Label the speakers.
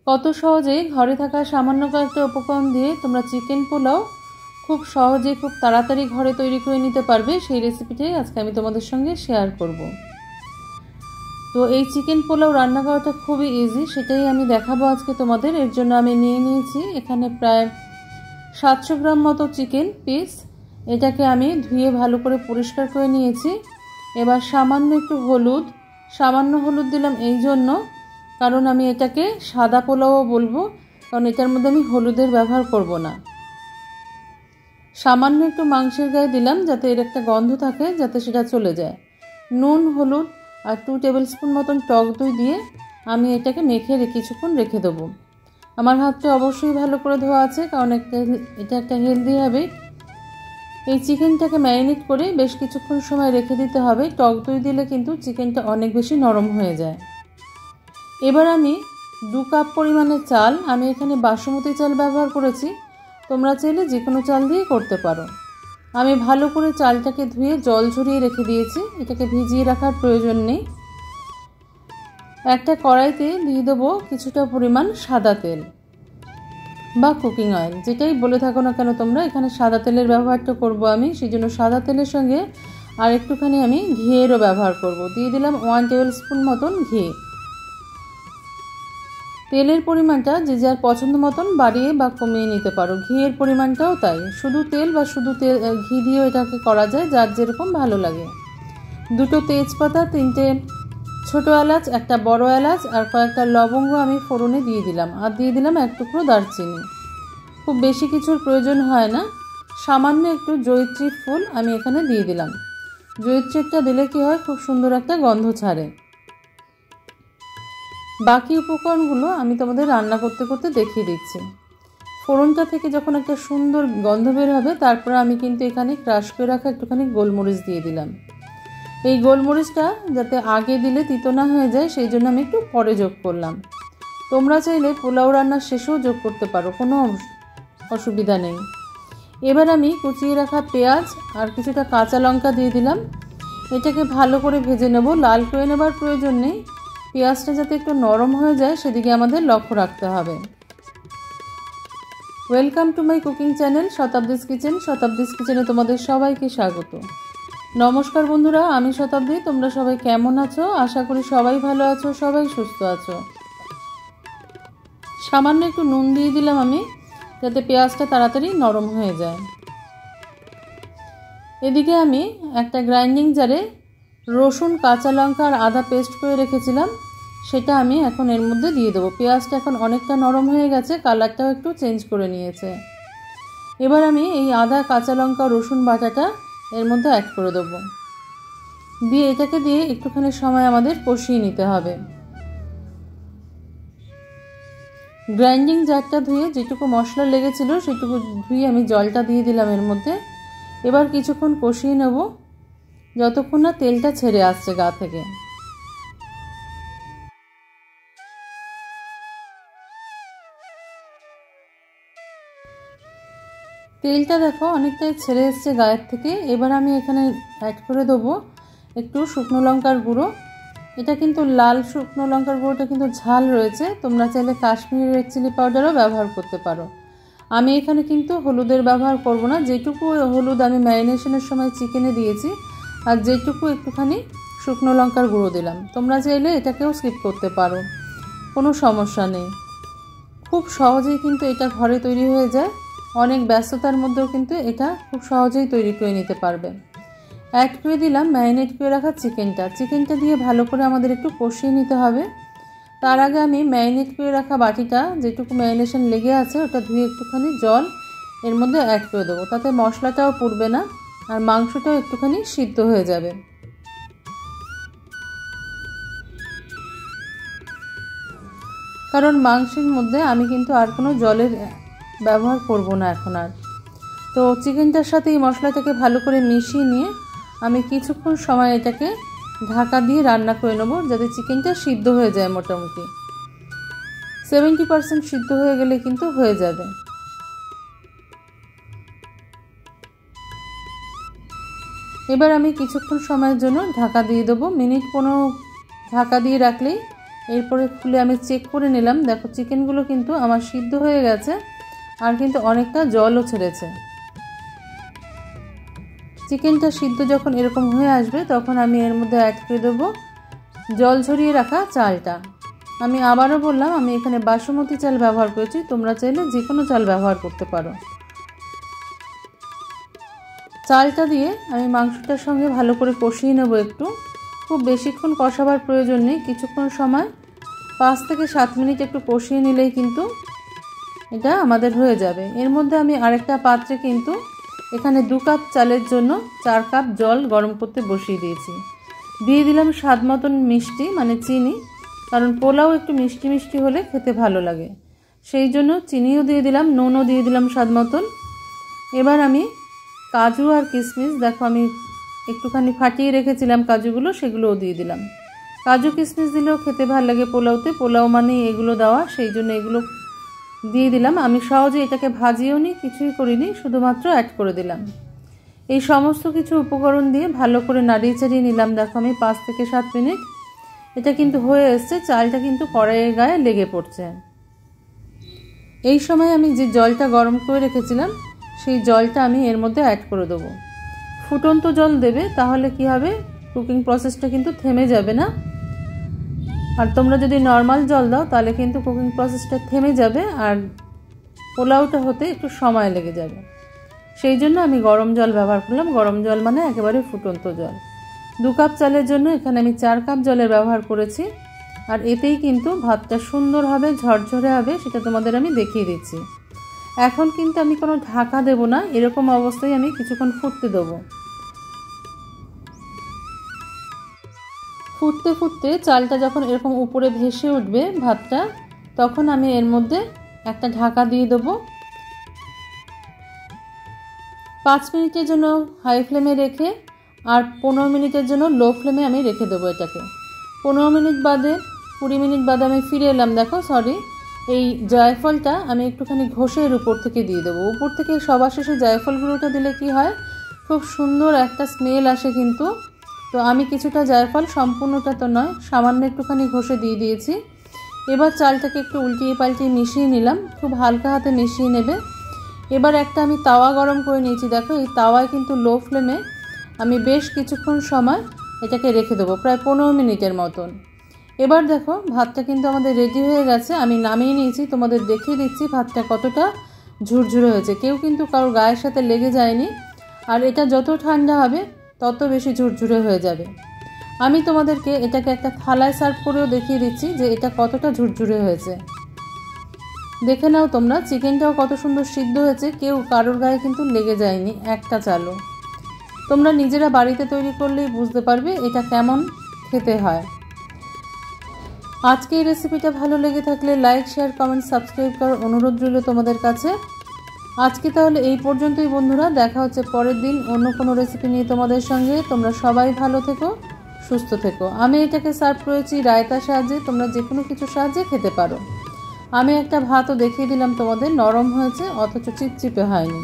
Speaker 1: কত সহজেই ঘরে থাকা সামান্য কয়েকটা উপকরণ দিয়ে তোমরা চিকেন পোলাও খুব সহজে খুব তাড়াতাড়ি ঘরে তৈরি করে নিতে পারবে, সেই রেসিপিটাই আজকে আমি তোমাদের সঙ্গে শেয়ার করব। তো এই চিকেন পোলাও রান্না করাটা খুবই ইজি, সেটাই আমি দেখাবো আজকে তোমাদের। এর জন্য আমি নিয়ে নিয়েছি এখানে প্রায় 700 গ্রাম মতো চিকেন পিস। এটাকে আমি ধুয়ে ভালো করে পরিষ্কার করে নিয়েছি। এবার সামান্য একটু সামান্য হলুদ দিলাম এই জন্য কারণ আমি এটাকে সাদা পোলাও বলবো, কারণ এটার মধ্যে আমি হলুদের ব্যবহার করব না। সামান্য একটু মাংসের গায়ে দিলাম যাতে এর একটা গন্ধ থাকে, যাতে সেটা চলে যায়। নুন, হলুদ আর 2 টেবিল স্পুন মতন টক দই দিয়ে আমি এটাকে মেখে কিছুক্ষণ রেখে দেবো। আমার হাতটা অবশ্যই ভালো করে ধোয়া আছে, কারণ এটা একটা হেলদি হ্যাবিট। এই চিকেনটাকে ম্যারিনেট করে বেশ কিছুক্ষণ সময় রেখে দিতে হবে। টক দই দিলে কিন্তু চিকেনটা অনেক বেশি নরম হয়ে যায়। এবার আমি 2 কাপ পরিমাণে চাল, আমি এখানে বাসমতি চাল ব্যবহার করেছি, তোমরা চাইলে যে কোনো চাল দিয়ে করতে পারো। আমি ভালো করে চালটাকে ধুয়ে জল ঝরিয়ে রেখে দিয়েছি, এটাকে ভিজিয়ে রাখার প্রয়োজন নেই। একটা কড়াইতে দিয়ে দেবো কিছুটা পরিমাণ সাদা তেল বা কুকিং অয়েল, যেটাই বলে থাকো না কেন তোমরা। এখানে সাদা তেলের ব্যবহারটা করব আমি, সেই জন্য সাদা তেলের সঙ্গে আর একটুখানি আমি ঘিয়েরও ব্যবহার করব। দিয়ে দিলাম 1 টেবিল স্পুন মতন ঘি। তেলের পরিমাণটা যে যার পছন্দ মতন বাড়িয়ে বা কমিয়ে নিতে পারো, ঘিয়ের পরিমাণটাও তাই। শুধু তেল বা শুধু ঘি দিয়েও এটাকে করা যায়, যার যেরকম ভালো লাগে। 2টো তেজপাতা, 3টে ছোট এলাচ, একটা বড় এলাচ আর কয়েকটা লবঙ্গ আমি ফোড়নে দিয়ে দিলাম, আর দিয়ে দিলাম 1 টুকরো দারচিনি। খুব বেশি কিছুর প্রয়োজন হয় না। সামান্য একটু জয়িত্রী ফুল আমি এখানে দিয়ে দিলাম। জয়িত্রীটা দিলে কি হয়, খুব সুন্দর একটা গন্ধ ছাড়ে। বাকি উপকরণগুলো আমি তোমাদের রান্না করতে করতে দেখিয়ে দিচ্ছি। ফোড়নটা থেকে যখন একটা সুন্দর গন্ধ বের হবে, তারপর আমি কিন্তু এখানে ক্রাশ করে রাখা একটুখানি গোলমরিচ দিয়ে দিলাম। এই গোলমরিচটা যাতে আগে দিলে তিতো না হয়ে যায়, সেই জন্য আমি একটু পরে যোগ করলাম। তোমরা চাইলে পোলাও রান্নার শেষেও যোগ করতে পারো, কোনো অসুবিধা নেই। এবার আমি কুচিয়ে রাখা পেঁয়াজ আর কিছুটা কাঁচা লঙ্কা দিয়ে দিলাম। এটাকে ভালো করে ভেজে নেব, লাল করে নেবার প্রয়োজন নেই। পেঁয়াজটা যাতে একটু নরম হয়ে যায় সেদিকে আমাদের লক্ষ্য রাখতে হবে। Welcome to my cooking channel Shatabdi's kitchen. Shatabdi's কিচেনে তোমাদের সবাইকে স্বাগত। নমস্কার বন্ধুরা, আমি শতাব্দী। তোমরা সবাই কেমন আছো? আশা করি সবাই ভালো আছো, সবাই সুস্থ আছো। সামান্য একটু নুন দিয়ে দিলাম আমি, যাতে পেঁয়াজটা তাড়াতাড়ি নরম হয়ে যায়। এদিকে আমি একটা গ্রাইন্ডিং জারে রসুন, কাঁচা লঙ্কা আর আদা পেস্ট করে রেখেছিলাম, সেটা আমি এখন এর মধ্যে দিয়ে দেবো। পেঁয়াজটা এখন অনেকটা নরম হয়ে গেছে, কালারটাও একটু চেঞ্জ করে নিয়েছে। এবার আমি এই আদা, কাঁচা লঙ্কা, রসুন বাটাটা এর মধ্যে অ্যাড করে দেবো। দিয়ে এটাকে দিয়ে একটুখানি সময় আমাদের কষিয়ে নিতে হবে। গ্রাইন্ডিং জারটা ধুয়ে যেটুকু মশলা লেগেছিল সেটুকু ধুয়ে আমি জলটা দিয়ে দিলাম এর মধ্যে। এবার কিছুক্ষণ কষিয়ে নেব, যতক্ষণ না তেলটা ছেড়ে আসছে গা থেকে। তেলটা দেখো অনেকটাই ছেড়ে এসছে গায়ের থেকে। এবার আমি এখানে অ্যাড করে দেবো একটু শুকনো লঙ্কার গুঁড়ো। এটা কিন্তু লাল শুকনো লঙ্কার গুঁড়োটা কিন্তু ঝাল রয়েছে, তোমরা চাইলে কাশ্মীরি রেড চিলি পাউডারও ব্যবহার করতে পারো। আমি এখানে কিন্তু হলুদের ব্যবহার করব না, যেটুকু হলুদ আমি ম্যারিনেশনের সময় চিকেনে দিয়েছি আর যেটুকু একটুখানি শুকনো লঙ্কার গুঁড়ো দিলাম। তোমরা চাইলে এটাকেও স্কিপ করতে পারো, কোনো সমস্যা নেই। খুব সহজেই কিন্তু এটা ঘরে তৈরি হয়ে যায়, অনেক ব্যস্ততার মধ্যেও কিন্তু এটা খুব সহজেই তৈরি করে নিতে পারবে। অ্যাড করে দিলাম ম্যারিনেট করে রাখা চিকেনটা দিয়ে ভালো করে আমাদের একটু কষিয়ে নিতে হবে। তার আগে আমি ম্যারিনেট করে রাখা বাটিটা, যেটুকু ম্যারিনেশন লেগে আছে, ওটা ধুয়ে একটুখানি জল এর মধ্যে অ্যাড করে দেবো, তাতে মশলাটাও পুড়বে না আর মাংসটাও একটুখানি সিদ্ধ হয়ে যাবে। কারণ মাংসের মধ্যে আমি কিন্তু আর কোনো জলের ব্যবহার করব না এখন আর। তো চিকেনটার সাথে এই মশলাটাকে ভালো করে মিশিয়ে নিয়ে আমি কিছুক্ষণ সময় এটাকে ঢাকা দিয়ে রান্না করে নেব, যাতে চিকেনটা সিদ্ধ হয়ে যায়। মোটামুটি 70% সিদ্ধ হয়ে গেলে কিন্তু হয়ে যাবে। এবার আমি কিছুক্ষণ সময়ের জন্য ঢাকা দিয়ে দেবো, মিনিট 15 ঢাকা দিয়ে রাখলেই এরপরে খুলে আমি চেক করে নিলাম। দেখো চিকেনগুলো কিন্তু আমার সিদ্ধ হয়ে গেছে আর কিন্তু অনেকটা জলও ছেড়েছে। চিকেনটা সিদ্ধ যখন এরকম হয়ে আসবে তখন আমি এর মধ্যে অ্যাড করে দেবো জল ঝরিয়ে রাখা চালটা। আমি আবারও বললাম আমি এখানে বাসমতি চাল ব্যবহার করেছি, তোমরা চাইলে যে কোনো চাল ব্যবহার করতে পারো। চালটা দিয়ে আমি মাংসটার সঙ্গে ভালো করে কষিয়ে নেব। একটু খুব বেশিক্ষণ কষাবার প্রয়োজন নেই, কিছুক্ষণ সময় 5 থেকে 7 মিনিট একটু কষিয়ে নিলেই কিন্তু এটা আমাদের হয়ে যাবে। এর মধ্যে আমি আরেকটা পাত্রে কিন্তু এখানে 2 কাপ চালের জন্য 4 কাপ জল গরম করতে বসিয়ে দিয়েছি। দিয়ে দিলাম স্বাদ মতন মিষ্টি মানে চিনি, কারণ পোলাও একটু মিষ্টি মিষ্টি হলে খেতে ভালো লাগে, সেই জন্য চিনিও দিয়ে দিলাম, নুনও দিয়ে দিলাম স্বাদ মতন। এবার আমি কাজু আর কিশমিশ, দেখো আমি একটুখানি ফাটিয়ে রেখেছিলাম কাজুগুলো, সেগুলোও দিয়ে দিলাম। কাজু কিশমিশ দিলেও খেতে ভালো লাগে পোলাওতে, পোলাও মানে এগুলো দেওয়া, সেই জন্য এগুলো দিয়ে দিলাম। আমি সহজে এটাকে ভাজিও নি, কিছুই করিনি, শুধুমাত্র অ্যাড করে দিলাম। এই সমস্ত কিছু উপকরণ দিয়ে ভালো করে নাড়িয়ে চাড়িয়ে নিলাম। দেখো আমি 5 থেকে 7 মিনিট এটা কিন্তু হয়ে এসছে, চালটা কিন্তু কড়াইয়ের গায়ে লেগে পড়ছে। এই সময় আমি যে জলটা গরম করে রেখেছিলাম সেই জলটা আমি এর মধ্যে অ্যাড করে দেবো। ফুটন্ত জল দেবে, তাহলে কি হবে কুকিং প্রসেসটা কিন্তু থেমে যাবে না। আর তোমরা যদি নর্মাল জল দাও তাহলে কিন্তু কুকিং প্রসেসটা থেমে যাবে আর পোলাওটা হতে একটু সময় লেগে যাবে। সেই জন্য আমি গরম জল ব্যবহার করলাম। গরম জল মানে একেবারে ফুটন্ত জল। 2 কাপ চালের জন্য এখানে আমি 4 কাপ জলের ব্যবহার করেছি। আর এতেই কিন্তু ভাতটা সুন্দর হবে, ঝরঝরে হবে, সেটা তোমাদের আমি দেখিয়ে দিচ্ছি। এখন কিন্তু আমি কোনো ঢাকা দেব না, এরকম অবস্থায় আমি কিছুক্ষণ ফুটতে দেবো। ফুটতে ফুটতে চালটা যখন এরকম উপরে ভেসে উঠবে ভাতটা, তখন আমি এর মধ্যে একটা ঢাকা দিয়ে দেবো। 5 মিনিটের জন্য হাই ফ্লেমে রেখে আর 15 মিনিটের জন্য লো ফ্লেমে আমি রেখে দেবো এটাকে। 15 মিনিট বাদে 20 মিনিট বাদে আমি ফিরে এলাম। দেখো এই জায়ফলটা আমি একটুখানি ঘষে এর উপর থেকে দিয়ে দেবো। উপর থেকে সবার শেষে জায়ফল গুঁড়োটা দিলে কি হয়, খুব সুন্দর একটা স্মেল আসে কিন্তু। তো আমি কিছুটা জায়ফল, সম্পূর্ণটা তো নয়, সামান্য একটুখানি ঘষে দিয়ে দিয়েছি। এবার চালটাকে একটু উল্টিয়ে পাল্টিয়ে মিশিয়ে নিলাম, খুব হালকা হাতে মিশিয়ে নেবে। এবার একটা আমি তাওয়া গরম করে নিয়েছি। দেখো এই তাওয়ায় কিন্তু লো ফ্লেমে আমি বেশ কিছুক্ষণ সময় এটাকে রেখে দেবো, প্রায় 15 মিনিটের মতন। এবার দেখো ভাতটা কিন্তু আমাদের রেডি হয়ে গেছে, আমি নামিয়ে নিয়েছি, তোমাদের দেখিয়ে দিচ্ছি ভাতটা কতটা ঝুরঝুরে হয়েছে। কেউ কিন্তু কারোর গায়ের সাথে লেগে যায়নি, আর এটা যত ঠান্ডা হবে তত বেশি ঝুরঝুরে হয়ে যাবে। আমি তোমাদেরকে এটাকে একটা থালায় সার্ভ করেও দেখিয়ে দিচ্ছি যে এটা কতটা ঝুরঝুরে হয়েছে। দেখে নাও তোমরা, চিকেনটাও কত সুন্দর সিদ্ধ হয়েছে, কেউ কারোর গায়ে কিন্তু লেগে যায়নি একটা চালও। তোমরা নিজেরা বাড়িতে তৈরি করলেই বুঝতে পারবে এটা কেমন খেতে হয়। আজকে এই রেসিপিটা ভালো লেগে থাকলে লাইক, শেয়ার, কমেন্ট, সাবস্ক্রাইব করার অনুরোধ রইল তোমাদের কাছে। আজকে তাহলে এই পর্যন্তই বন্ধুরা, দেখা হচ্ছে পরের দিন অন্য কোনো রেসিপি নিয়ে তোমাদের সঙ্গে। তোমরা সবাই ভালো থেকো, সুস্থ থেকো। আমি এটাকে সার্ভ করেছি রায়তার সাহায্যে, তোমরা যে কোনো কিছু সাহায্যে খেতে পারো। আমি একটা ভাতও দেখিয়ে দিলাম তোমাদের, নরম হয়েছে অথচ চিপচিপে হয়নি।